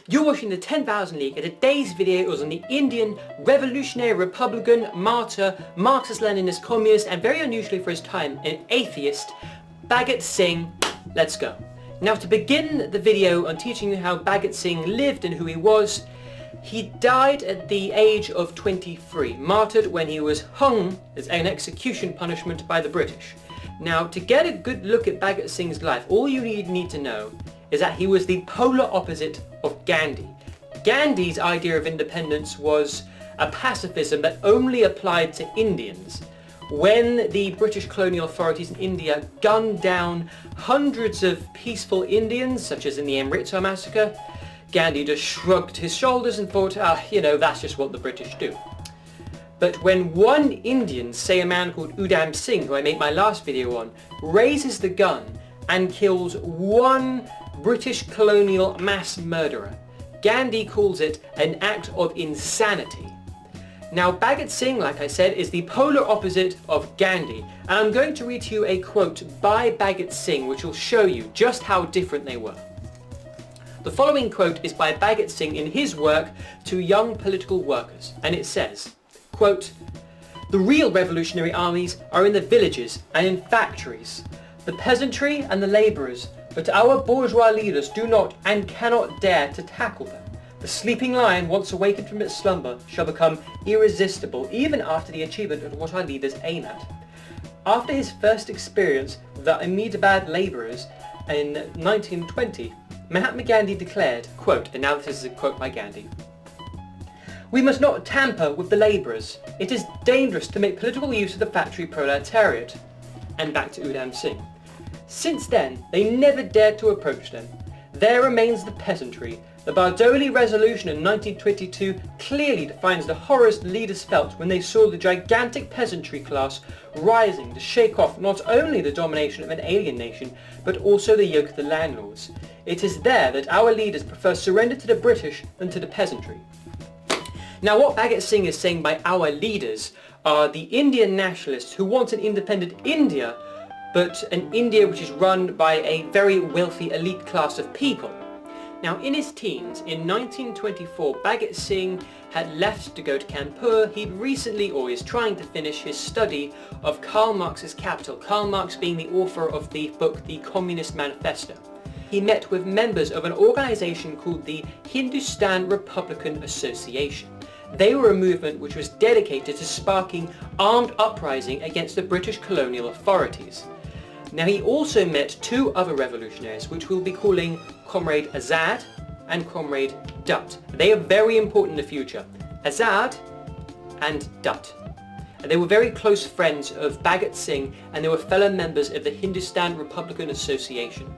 You're watching the 10,000 League, and today's video is on the Indian revolutionary Republican, martyr, Marxist-Leninist communist, and very unusually for his time, an atheist, Bhagat Singh. Let's go. Now, to begin the video on teaching you how Bhagat Singh lived and who he was, he died at the age of 23, martyred when he was hung as an execution punishment by the British. Now, to get a good look at Bhagat Singh's life, all you need to know is that he was the polar opposite of Gandhi. Gandhi's idea of independence was a pacifism that only applied to Indians. When the British colonial authorities in India gunned down hundreds of peaceful Indians, such as in the Amritsar massacre, Gandhi just shrugged his shoulders and thought, that's just what the British do. But when one Indian, say a man called Udham Singh, who I made my last video on, raises the gun and kills one British colonial mass murderer, Gandhi calls it an act of insanity. Now, Bhagat Singh, like I said, is the polar opposite of Gandhi, and I'm going to read to you a quote by Bhagat Singh which will show you just how different they were. The following quote is by Bhagat Singh in his work to young political workers, and it says, quote, "The real revolutionary armies are in the villages and in factories, the peasantry and the labourers, but our bourgeois leaders do not and cannot dare to tackle them. The sleeping lion, once awakened from its slumber, shall become irresistible even after the achievement of what our leaders aim at." After his first experience with the Ahmedabad labourers in 1920, Mahatma Gandhi declared, quote, and now this is a quote by Gandhi, "We must not tamper with the labourers. It is dangerous to make political use of the factory proletariat." And back to Udham Singh. "Since then, they never dared to approach them. There remains the peasantry. The Bardoli resolution in 1922 clearly defines the horrors the leaders felt when they saw the gigantic peasantry class rising to shake off not only the domination of an alien nation, but also the yoke of the landlords. It is there that our leaders prefer surrender to the British than to the peasantry." Now, what Bhagat Singh is saying by our leaders are the Indian nationalists who want an independent India, but an India which is run by a very wealthy elite class of people. Now, in his teens, in 1924, Bhagat Singh had left to go to Kanpur. He'd recently, or is trying to finish, his study of Karl Marx's Capital, Karl Marx being the author of the book The Communist Manifesto. He met with members of an organisation called the Hindustan Republican Association. They were a movement which was dedicated to sparking armed uprising against the British colonial authorities. Now, he also met two other revolutionaries, which we'll be calling Comrade Azad and Comrade Dutt. They are very important in the future. Azad and Dutt. And they were very close friends of Bhagat Singh, and they were fellow members of the Hindustan Republican Association.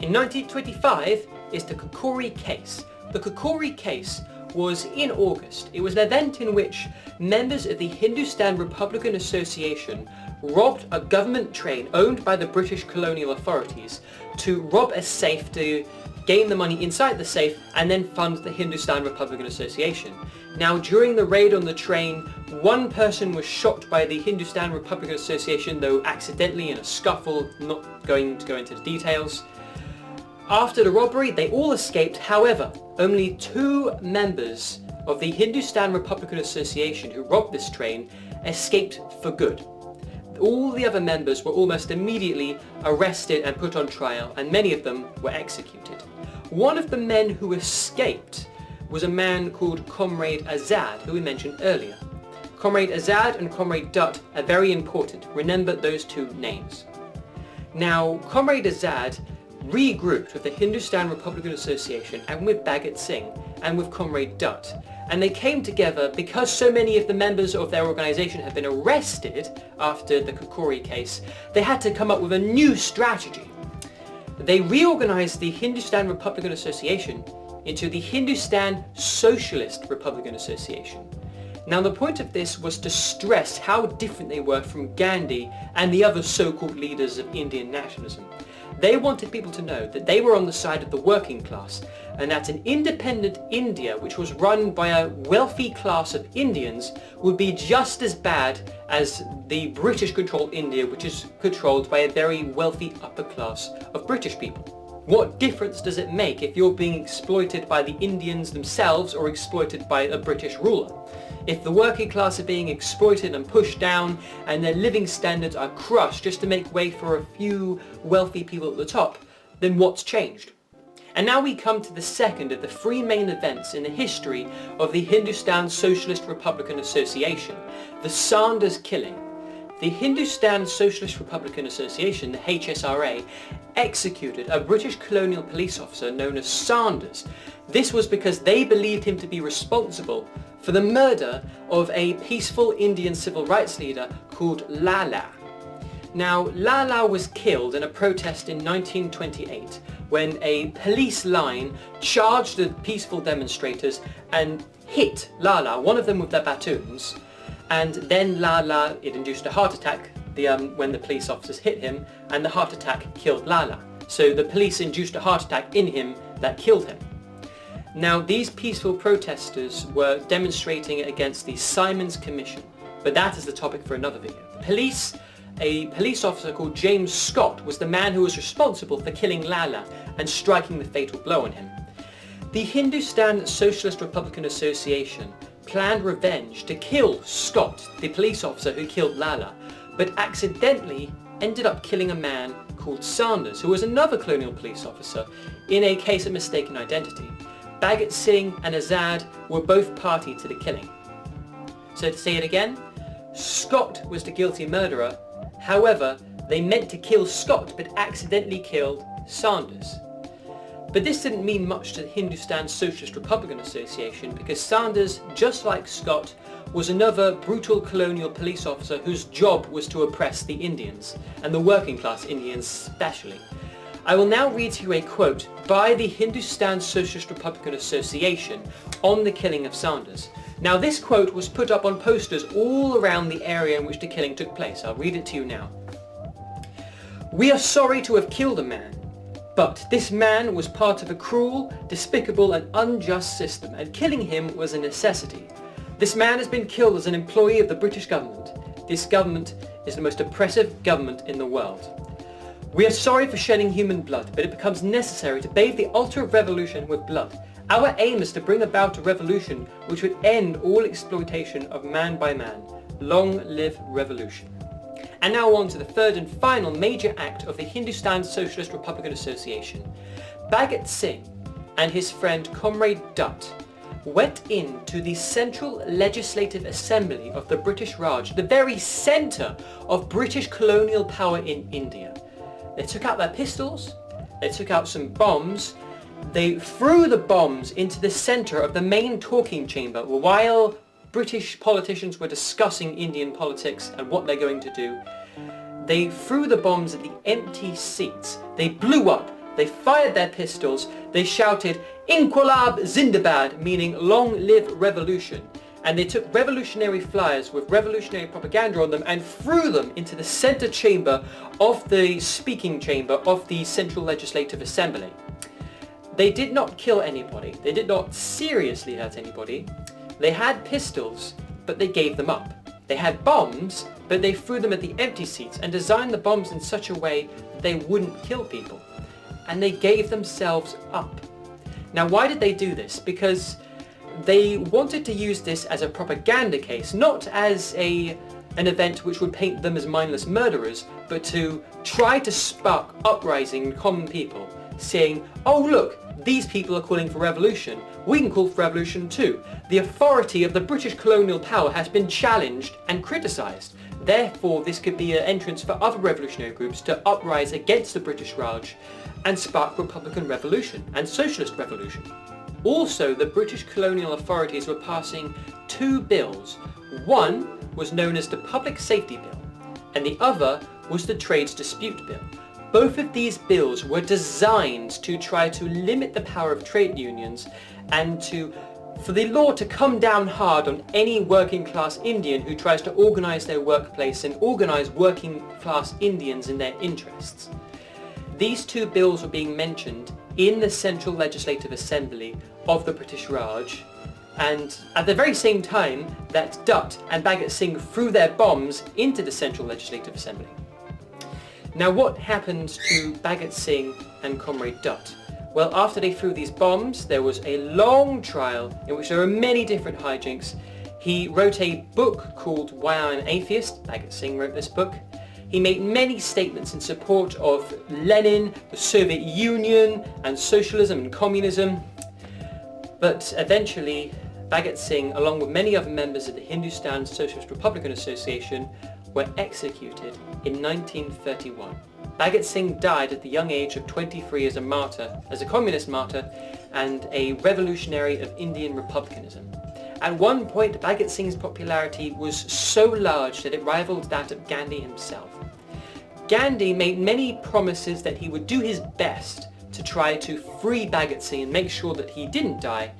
In 1925 is the Kakori case. The Kakori case was in August. It was an event in which members of the Hindustan Republican Association robbed a government train owned by the British colonial authorities to rob a safe to gain the money inside the safe and then fund the Hindustan Republican Association. Now, during the raid on the train, one person was shot by the Hindustan Republican Association, though accidentally in a scuffle, not going to go into the details. After the robbery, they all escaped. However, only two members of the Hindustan Republican Association who robbed this train escaped for good. All the other members were almost immediately arrested and put on trial, and many of them were executed. One of the men who escaped was a man called Comrade Azad, who we mentioned earlier. Comrade Azad and Comrade Dutt are very important. Remember those two names. Now, Comrade Azad regrouped with the Hindustan Republican Association and with Bhagat Singh and with Comrade Dutt, and they came together because so many of the members of their organisation had been arrested after the Kakori case. They had to come up with a new strategy. They reorganised the Hindustan Republican Association into the Hindustan Socialist Republican Association. Now, the point of this was to stress how different they were from Gandhi and the other so-called leaders of Indian nationalism. They wanted people to know that they were on the side of the working class, and that an independent India, which was run by a wealthy class of Indians, would be just as bad as the British-controlled India, which is controlled by a very wealthy upper class of British people. What difference does it make if you're being exploited by the Indians themselves or exploited by a British ruler? If the working class are being exploited and pushed down and their living standards are crushed just to make way for a few wealthy people at the top, then what's changed? And now we come to the second of the three main events in the history of the Hindustan Socialist Republican Association, the Saunders killing. The Hindustan Socialist Republican Association, the HSRA, executed a British colonial police officer known as Saunders. This was because they believed him to be responsible for the murder of a peaceful Indian civil rights leader called Lala. Now, Lala was killed in a protest in 1928 when a police line charged the peaceful demonstrators and hit Lala, one of them with their batons, and then Lala, it induced a heart attack when the police officers hit him, and the heart attack killed Lala. So the police induced a heart attack in him that killed him. Now, these peaceful protesters were demonstrating against the Simons Commission, but that is the topic for another video. A police officer called James Scott was the man who was responsible for killing Lala and striking the fatal blow on him. The Hindustan Socialist Republican Association planned revenge to kill Scott, the police officer who killed Lala, but accidentally ended up killing a man called Saunders, who was another colonial police officer, in a case of mistaken identity. Bhagat Singh and Azad were both party to the killing. So to say it again, Scott was the guilty murderer. However, they meant to kill Scott but accidentally killed Saunders. But this didn't mean much to the Hindustan Socialist Republican Association because Saunders, just like Scott, was another brutal colonial police officer whose job was to oppress the Indians, and the working class Indians especially. I will now read to you a quote by the Hindustan Socialist Republican Association on the killing of Saunders. Now, this quote was put up on posters all around the area in which the killing took place. I'll read it to you now. "We are sorry to have killed a man, but this man was part of a cruel, despicable and unjust system, and killing him was a necessity. This man has been killed as an employee of the British government. This government is the most oppressive government in the world. We are sorry for shedding human blood, but it becomes necessary to bathe the altar of revolution with blood. Our aim is to bring about a revolution which would end all exploitation of man by man. Long live revolution." And now on to the third and final major act of the Hindustan Socialist Republican Association. Bhagat Singh and his friend Comrade Dutt went into the Central Legislative Assembly of the British Raj, the very centre of British colonial power in India. They took out their pistols, they took out some bombs, they threw the bombs into the centre of the main talking chamber while British politicians were discussing Indian politics and what they're going to do. They threw the bombs at the empty seats. They blew up. They fired their pistols. They shouted, "Inquilab Zindabad," meaning long live revolution. And they took revolutionary flyers with revolutionary propaganda on them and threw them into the centre chamber of the speaking chamber of the Central Legislative Assembly. They did not kill anybody. They did not seriously hurt anybody. They had pistols, but they gave them up. They had bombs, but they threw them at the empty seats and designed the bombs in such a way that they wouldn't kill people. And they gave themselves up. Now, why did they do this? Because they wanted to use this as a propaganda case, not as an event which would paint them as mindless murderers, but to try to spark uprising in common people, saying, "Oh look, these people are calling for revolution. We can call for revolution too. The authority of the British colonial power has been challenged and criticised. Therefore, this could be an entrance for other revolutionary groups to uprise against the British Raj and spark Republican revolution and socialist revolution." Also, the British colonial authorities were passing two bills. One was known as the Public Safety Bill, and the other was the Trades Dispute Bill. Both of these bills were designed to try to limit the power of trade unions and for the law to come down hard on any working class Indian who tries to organise their workplace and organise working class Indians in their interests. These two bills were being mentioned in the Central Legislative Assembly of the British Raj, and at the very same time that Dutt and Bhagat Singh threw their bombs into the Central Legislative Assembly. Now what happened to Bhagat Singh and Comrade Dutt? Well, after they threw these bombs, there was a long trial in which there were many different hijinks. He wrote a book called Why I'm an Atheist. Bhagat Singh wrote this book. He made many statements in support of Lenin, the Soviet Union, and socialism and communism. But eventually, Bhagat Singh, along with many other members of the Hindustan Socialist Republican Association, were executed in 1931. Bhagat Singh died at the young age of 23 as a martyr, as a communist martyr, and a revolutionary of Indian republicanism. At one point, Bhagat Singh's popularity was so large that it rivaled that of Gandhi himself. Gandhi made many promises that he would do his best to try to free Bhagat Singh and make sure that he didn't die,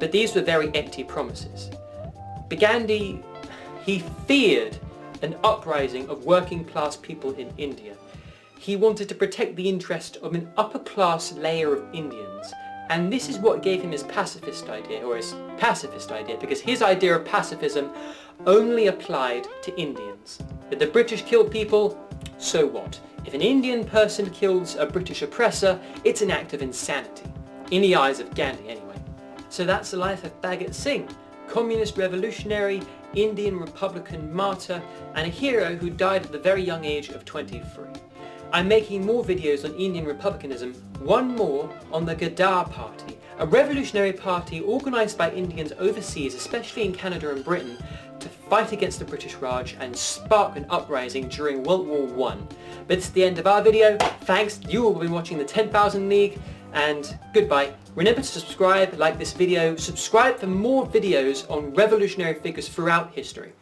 but these were very empty promises. But Gandhi, he feared an uprising of working class people in India. He wanted to protect the interest of an upper class layer of Indians, and this is what gave him his pacifist idea, because his idea of pacifism only applied to Indians. If the British killed people, so what? If an Indian person kills a British oppressor, it's an act of insanity. In the eyes of Gandhi, anyway. So that's the life of Bhagat Singh, communist revolutionary, Indian Republican martyr, and a hero who died at the very young age of 23. I'm making more videos on Indian republicanism, one more on the Ghadar Party, a revolutionary party organised by Indians overseas, especially in Canada and Britain, to fight against the British Raj and spark an uprising during World War I. But it's the end of our video. Thanks, you all have been watching the 10,000 League, and goodbye. Remember to subscribe, like this video, subscribe for more videos on revolutionary figures throughout history.